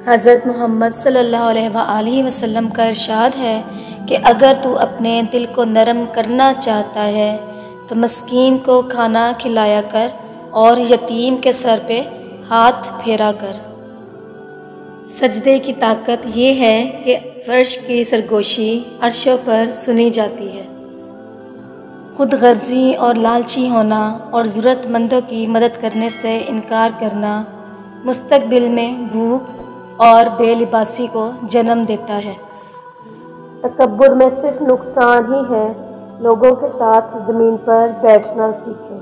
حضرت محمد صلی اللہ علیہ وآلہ وسلم کا ارشاد ہے کہ اگر تو اپنے دل کو نرم کرنا چاہتا ہے تو مسکین کو کھانا کھلایا کر اور یتیم کے سر پہ ہاتھ پھیرا کر۔ سجدے کی طاقت یہ ہے کہ فرش کی سرگوشی عرشوں پر سنی جاتی ہے۔ خود غرضی اور لالچی ہونا اور ضرورت مندوں کی مدد کرنے سے انکار کرنا مستقبل میں بھوک اور بے لباسی کو جنم دیتا ہے۔ تکبر میں صرف نقصان ہی ہے۔ لوگوں کے ساتھ زمین پر بیٹھنا سیکھیں۔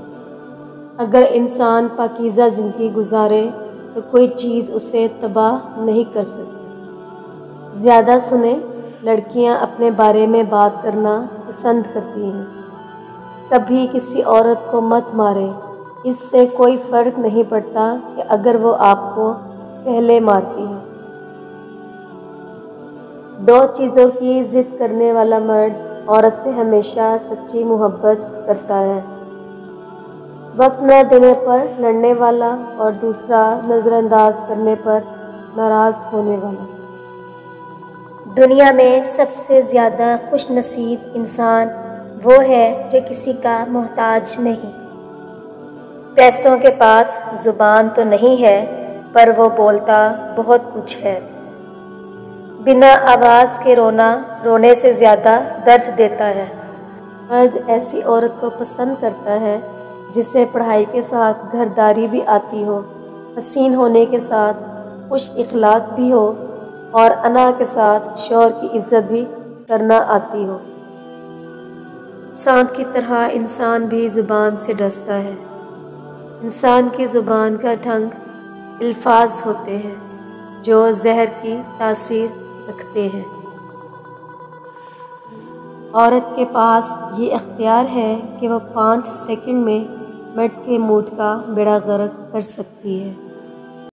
اگر انسان پاکیزہ زندگی گزارے تو کوئی چیز اسے تباہ نہیں کر سکتی۔ زیادہ سنیں، لڑکیاں اپنے بارے میں بات کرنا پسند کرتی ہیں۔ کبھی کسی عورت کو مت ماریں، اس سے کوئی فرق نہیں پڑتا کہ اگر وہ آپ کو پہلے مارتی ہے۔ دو چیزوں کی ضد کرنے والا مرد عورت سے ہمیشہ سچی محبت کرتا ہے: وقت نہ دینے پر لڑنے والا اور دوسرا نظر انداز کرنے پر ناراض ہونے والا۔ دنیا میں سب سے زیادہ خوش نصیب انسان وہ ہے جو کسی کا محتاج نہیں۔ پیسوں کے پاس زبان تو نہیں ہے پر وہ بولتا بہت کچھ ہے۔ بنا آواز کے رونا رونے سے زیادہ درد دیتا ہے۔ مرد ایسی عورت کو پسند کرتا ہے جسے پڑھائی کے ساتھ گھرداری بھی آتی ہو، حسین ہونے کے ساتھ خوش اخلاق بھی ہو اور انا کے ساتھ شوہر کی عزت بھی کرنا آتی ہو۔ سانپ کی طرح انسان بھی زبان سے ڈستا ہے۔ انسان کی زبان کا ڈھنگ الفاظ ہوتے ہیں جو زہر کی تاثیر رکھتے ہیں۔ عورت کے پاس یہ اختیار ہے کہ وہ 5 سیکنڈ میں مرد کے موڈ کا بیڑا غرق کر سکتی ہے۔